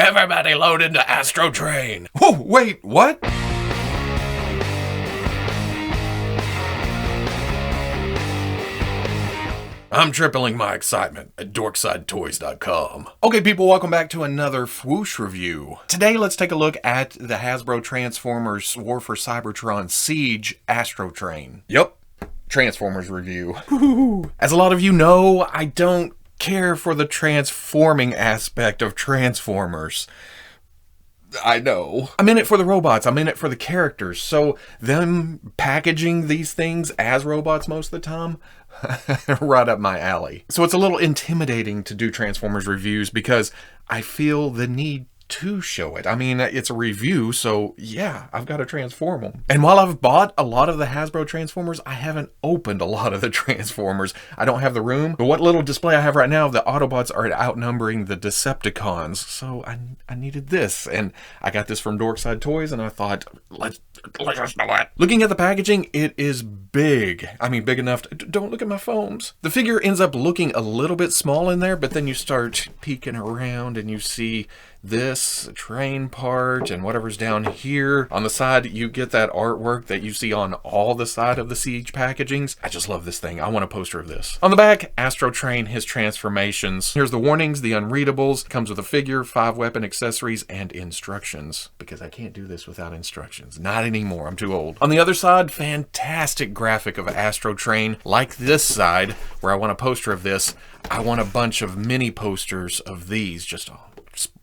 Everybody load into Astrotrain. Whoa, wait, what? I'm tripling my excitement at dorksidetoys.com. Okay, people, welcome back to another Fwoosh review. Today, let's take a look at the Hasbro Transformers War for Cybertron Siege Astrotrain. Yep, Transformers review. As a lot of you know, I don't care for the transforming aspect of Transformers. I know. I'm in it for the robots. I'm in it for the characters. So them packaging these things as robots most of the time, right up my alley. So it's a little intimidating to do Transformers reviews because I feel the need to show it. I mean, it's a review, so yeah, I've got to transform them. And while I've bought a lot of the Hasbro Transformers, I haven't opened a lot of the Transformers. I don't have the room, but what little display I have right now, the Autobots are outnumbering the Decepticons, so I needed this, and I got this from Dorkside Toys, and I thought, let's do it. Looking at the packaging, it is big. I mean, big enough to, don't look at my foams. The figure ends up looking a little bit small in there, but then you start peeking around and you see this train part and whatever's down here. On the side, you get that artwork that you see on all the side of the Siege packagings. I just love this thing. I want a poster of this. On the back, Astrotrain, his transformations. Here's the warnings, the unreadables. Comes with a figure, 5 weapon accessories, and instructions. Because I can't do this without instructions. Not anymore. I'm too old. On the other side, fantastic graphic of Astrotrain. Like this side, where I want a poster of this, I want a bunch of mini posters of these. Just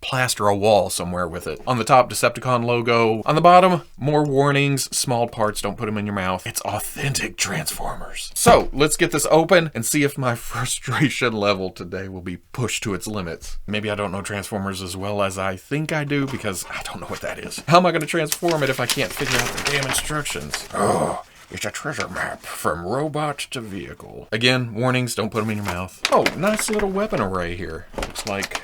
plaster a wall somewhere with it. On the top, Decepticon logo. On the bottom, more warnings. Small parts, don't put them in your mouth. It's authentic Transformers. So, let's get this open and see if my frustration level today will be pushed to its limits. Maybe I don't know Transformers as well as I think I do because I don't know what that is. How am I going to transform it if I can't figure out the damn instructions? Oh. It's a treasure map from robot to vehicle. Again, warnings, don't put them in your mouth. Oh, nice little weapon array here. Looks like...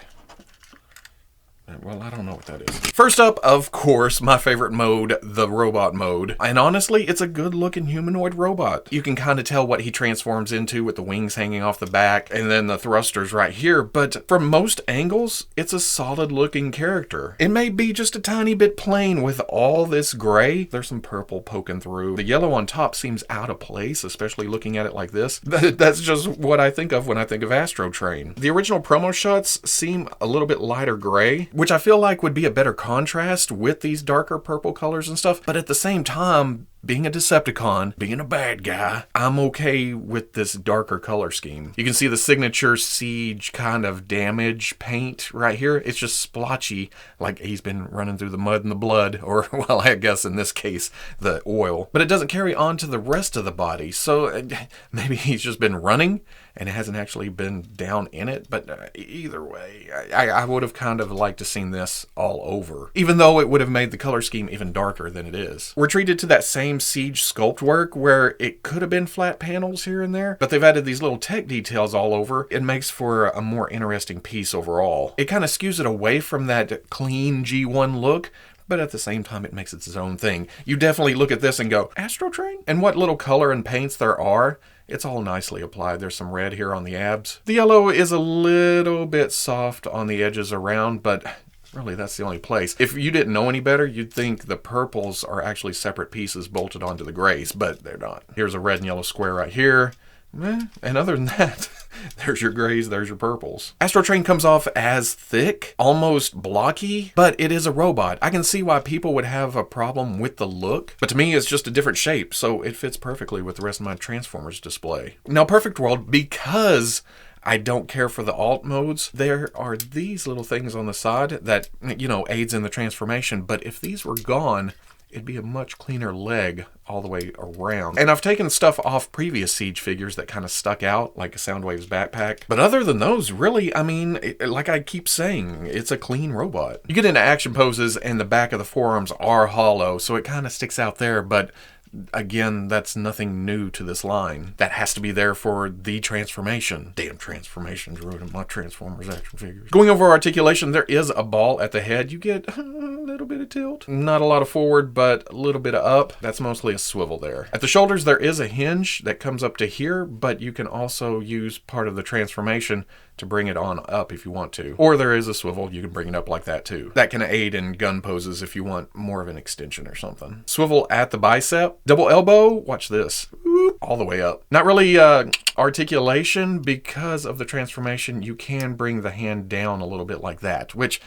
well, I don't know what that is. First up, of course, my favorite mode, the robot mode. And honestly, it's a good-looking humanoid robot. You can kind of tell what he transforms into with the wings hanging off the back and then the thrusters right here. But from most angles, it's a solid-looking character. It may be just a tiny bit plain with all this gray. There's some purple poking through. The yellow on top seems out of place, especially looking at it like this. That's just what I think of when I think of Astrotrain. The original promo shots seem a little bit lighter gray, which I feel like would be a better contrast with these darker purple colors and stuff. But at the same time, being a Decepticon, being a bad guy, I'm okay with this darker color scheme. You can see the signature Siege kind of damage paint right here. It's just splotchy, like he's been running through the mud and the blood, or, well, I guess in this case, the oil. But it doesn't carry on to the rest of the body, so maybe he's just been running and it hasn't actually been down in it. But either way, I would have kind of liked to seen this all over, even though it would have made the color scheme even darker than it is. We're treated to that same Siege sculpt work where it could have been flat panels here and there, but they've added these little tech details all over. It makes for a more interesting piece overall. It kind of skews it away from that clean G1 look, but at the same time, it makes it its own thing. You definitely look at this and go, Astrotrain? And what little color and paints there are, it's all nicely applied. There's some red here on the abs. The yellow is a little bit soft on the edges around, but really, that's the only place. If you didn't know any better, you'd think the purples are actually separate pieces bolted onto the grays, but they're not. Here's a red and yellow square right here. And other than that, there's your grays, there's your purples. Astrotrain comes off as thick, almost blocky, but it is a robot. I can see why people would have a problem with the look, but to me, it's just a different shape, so it fits perfectly with the rest of my Transformers display. Now, Perfect World, because I don't care for the alt modes, there are these little things on the side that, you know, aids in the transformation, but if these were gone, it'd be a much cleaner leg all the way around. And I've taken stuff off previous Siege figures that kind of stuck out, like a Soundwave's backpack. But other than those, really, I mean, like I keep saying, it's a clean robot. You get into action poses and the back of the forearms are hollow, so it kind of sticks out there, but again, that's nothing new to this line. That has to be there for the transformation. Damn transformations ruining my Transformers action figures. Going over articulation, there is a ball at the head. You get a little little bit of tilt. Not a lot of forward, but a little bit of up. That's mostly a swivel there. At the shoulders, there is a hinge that comes up to here, but you can also use part of the transformation to bring it on up if you want to. Or there is a swivel, you can bring it up like that too. That can aid in gun poses if you want more of an extension or something. Swivel at the bicep. Double elbow, watch this. Whoop, all the way up. Not really articulation because of the transformation. You can bring the hand down a little bit like that, which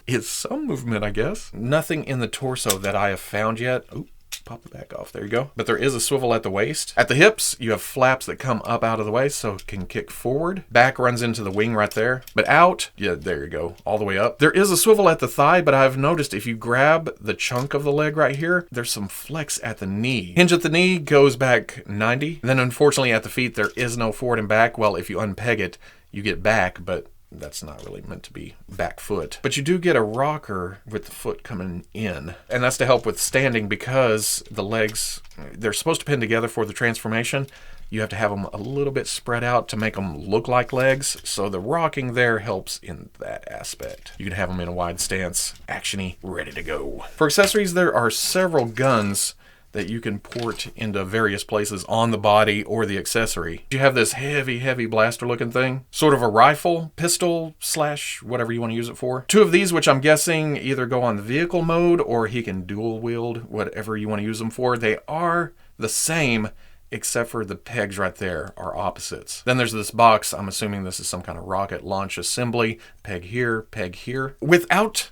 is some movement, I guess. Nothing in the torso that I have found yet. Oop. Pop it back off. There you go. But there is a swivel at the waist. At the hips, you have flaps that come up out of the waist so it can kick forward. Back runs into the wing right there. But out, yeah, there you go. All the way up. There is a swivel at the thigh, but I've noticed if you grab the chunk of the leg right here, there's some flex at the knee. Hinge at the knee goes back 90. Then unfortunately at the feet, there is no forward and back. Well, if you unpeg it, you get back, but that's not really meant to be back foot. But you do get a rocker with the foot coming in. And that's to help with standing because the legs, they're supposed to pin together for the transformation. You have to have them a little bit spread out to make them look like legs. So the rocking there helps in that aspect. You can have them in a wide stance, actiony, ready to go. For accessories, there are several guns that you can port into various places on the body or the accessory. You have this heavy blaster looking thing, sort of a rifle, pistol / whatever you want to use it for. Two of these, which I'm guessing either go on the vehicle mode or he can dual wield, whatever you want to use them for. They are the same, except for the pegs right there are opposites. Then there's this box. I'm assuming this is some kind of rocket launch assembly. Peg here, without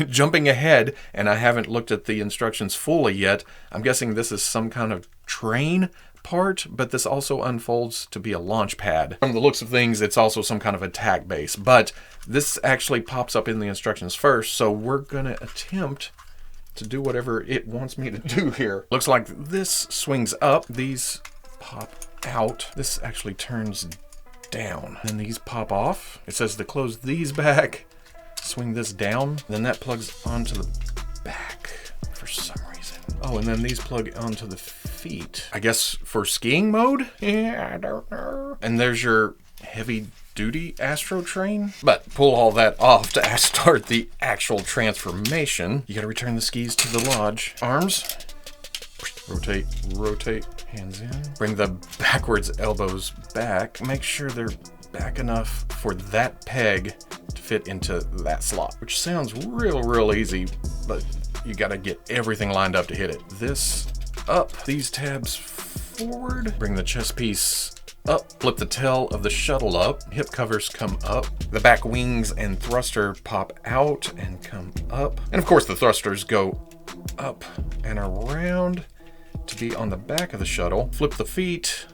jumping ahead, and I haven't looked at the instructions fully yet. I'm guessing this is some kind of train part, but this also unfolds to be a launch pad. From the looks of things, it's also some kind of attack base, but this actually pops up in the instructions first, so we're gonna attempt to do whatever it wants me to do here. Looks like this swings up, these pop out, this actually turns down, and these pop off. It says to close these back, swing this down, then that plugs onto the back for some reason. Oh, and then these plug onto the feet. I guess for skiing mode? Yeah, I don't know. And there's your heavy duty Astrotrain. But pull all that off to start the actual transformation. You gotta return the skis to the lodge. Arms. Rotate, hands in. Bring the backwards elbows back. Make sure they're back enough for that peg to fit into that slot, which sounds real easy, but you gotta get everything lined up to hit it. This up, these tabs forward, bring the chest piece up, flip the tail of the shuttle up, hip covers come up, the back wings and thruster pop out and come up, and of course the thrusters go up and around to be on the back of the shuttle. Flip the feet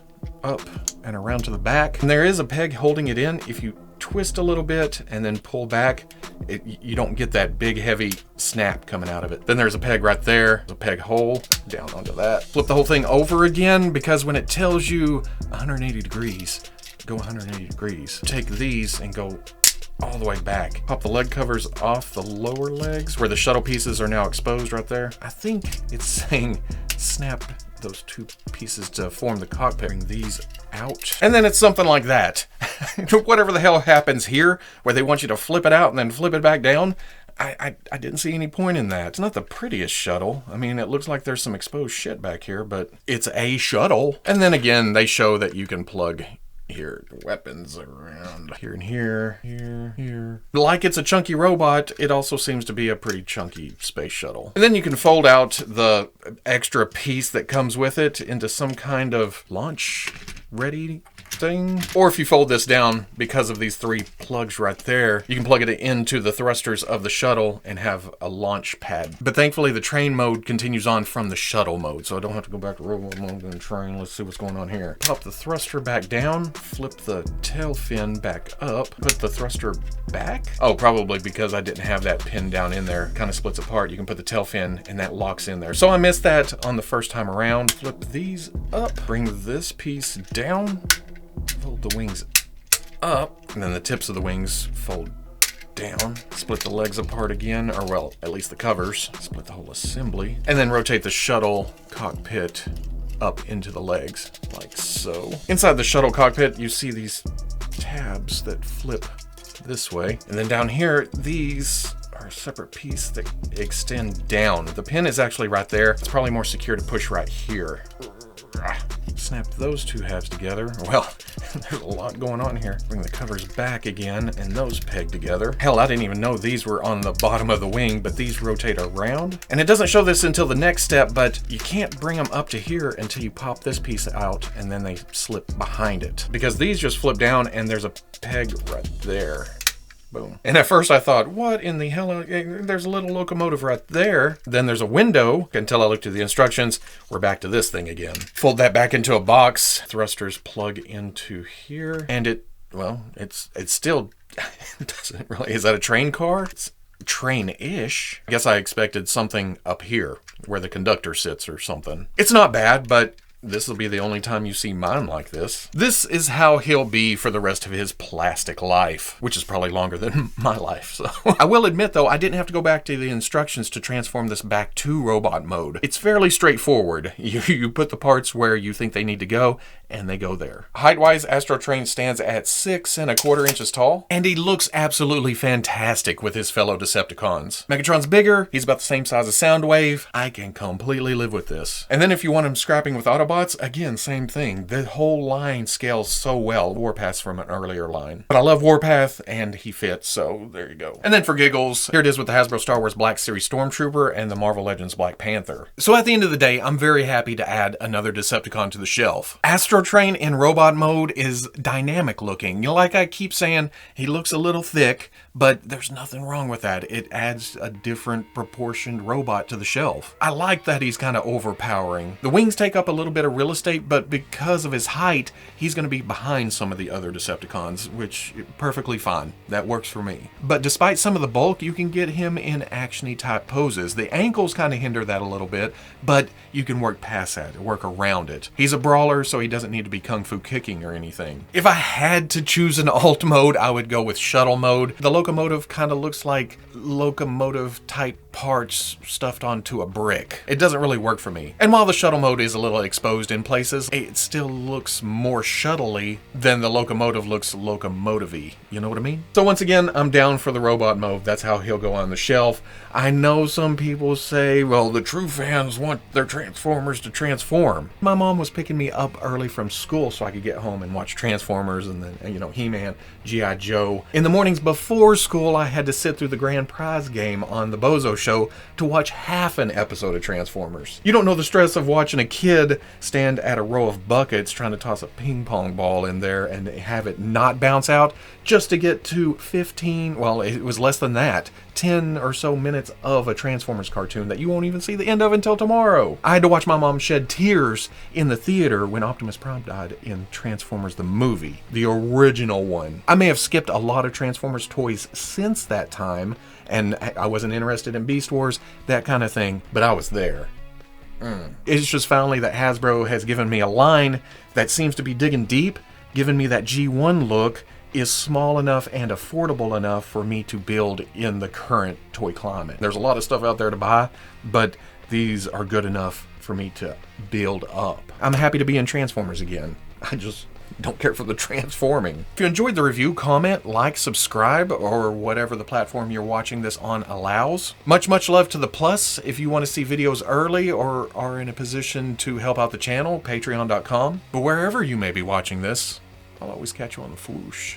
up and around to the back, and there is a peg holding it in. If you twist a little bit and then pull back, you don't get that big heavy snap coming out of it. Then there's a peg right there, a peg hole down onto that. Flip the whole thing over again, because when it tells you 180 degrees, go 180 degrees. Take these and go all the way back. Pop the leg covers off the lower legs where the shuttle pieces are now exposed right there. I think it's saying snap those two pieces to form the cockpit. Bring these out. And then it's something like that. Whatever the hell happens here, where they want you to flip it out and then flip it back down, I didn't see any point in that. It's not the prettiest shuttle. I mean, it looks like there's some exposed shit back here, but it's a shuttle. And then again, they show that you can plug here, weapons around here and here. Like it's a chunky robot, it also seems to be a pretty chunky space shuttle. And then you can fold out the extra piece that comes with it into some kind of launch ready thing. Or if you fold this down, because of these three plugs right there, you can plug it into the thrusters of the shuttle and have a launch pad. But thankfully the train mode continues on from the shuttle mode, so I don't have to go back to robot mode and train. Let's see what's going on here. Pop the thruster back down, flip the tail fin back up, put the thruster back. Oh, probably because I didn't have that pin down in there. Kind of splits apart. You can put the tail fin and that locks in there. So I missed that on the first time around. Flip these up, bring this piece down, fold the wings up, and then the tips of the wings fold down. Split the legs apart again, or well, at least the covers. Split the whole assembly. And then rotate the shuttle cockpit up into the legs, like so. Inside the shuttle cockpit, you see these tabs that flip this way. And then down here, these are a separate piece that extend down. The pin is actually right there. It's probably more secure to push right here. Snap those two halves together. Well, there's a lot going on here. Bring the covers back again and those peg together. Hell, I didn't even know these were on the bottom of the wing, but these rotate around. And it doesn't show this until the next step, but you can't bring them up to here until you pop this piece out and then they slip behind it. Because these just flip down and there's a peg right there. Boom. And at first I thought, what in the hell? There's a little locomotive right there. Then there's a window. Until I looked at the instructions, we're back to this thing again. Fold that back into a box. Thrusters plug into here. And it's still, it doesn't really, is that a train car? It's train-ish. I guess I expected something up here where the conductor sits or something. It's not bad, but this will be the only time you see mine like this. This is how he'll be for the rest of his plastic life, which is probably longer than my life. So I will admit, though, I didn't have to go back to the instructions to transform this back to robot mode. It's fairly straightforward. You put the parts where you think they need to go, and they go there. Height-wise, Astrotrain stands at 6 1/4 inches tall, and he looks absolutely fantastic with his fellow Decepticons. Megatron's bigger. He's about the same size as Soundwave. I can completely live with this. And then if you want him scrapping with Autobots, again, same thing. The whole line scales so well. Warpath's from an earlier line. But I love Warpath, and he fits, so there you go. And then for giggles, here it is with the Hasbro Star Wars Black Series Stormtrooper and the Marvel Legends Black Panther. So at the end of the day, I'm very happy to add another Decepticon to the shelf. Astrotrain in robot mode is dynamic looking. You know, like I keep saying, he looks a little thick, but there's nothing wrong with that. It adds a different proportioned robot to the shelf. I like that he's kind of overpowering. The wings take up a little bit of real estate, but because of his height, he's going to be behind some of the other Decepticons, which perfectly fine. That works for me. But despite some of the bulk, you can get him in action-y type poses. The ankles kind of hinder that a little bit, but you can work past that, work around it. He's a brawler, so he doesn't need to be kung fu kicking or anything. If I had to choose an alt mode, I would go with shuttle mode. The locomotive kind of looks like locomotive type parts stuffed onto a brick. It doesn't really work for me. And while the shuttle mode is a little exposed in places, it still looks more shuttle-y than the locomotive looks locomotive-y. You know what I mean? So once again, I'm down for the robot mode. That's how he'll go on the shelf. I know some people say, well, the true fans want their Transformers to transform. My mom was picking me up early from school so I could get home and watch Transformers and then, you know, He-Man, G.I. Joe. In the mornings before school, I had to sit through the grand prize game on the Bozo Show to watch half an episode of Transformers. You don't know the stress of watching a kid stand at a row of buckets trying to toss a ping pong ball in there and have it not bounce out just to get to 15, well, it was less than that, 10 or so minutes of a Transformers cartoon that you won't even see the end of until tomorrow. I had to watch my mom shed tears in the theater when Optimus Prime died in Transformers the movie, the original one. I may have skipped a lot of Transformers toys since that time, and I wasn't interested in Beast Wars, that kind of thing, but I was there. It's just finally that Hasbro has given me a line that seems to be digging deep, giving me that G1 look, is small enough and affordable enough for me to build in the current toy climate. There's a lot of stuff out there to buy, but these are good enough for me to build up. I'm happy to be in Transformers again. I just don't care for the transforming. If you enjoyed the review, comment, like, subscribe, or whatever the platform you're watching this on allows. Much love to the Plus. If you want to see videos early or are in a position to help out the channel, patreon.com. But wherever you may be watching this, I'll always catch you on the Fwoosh.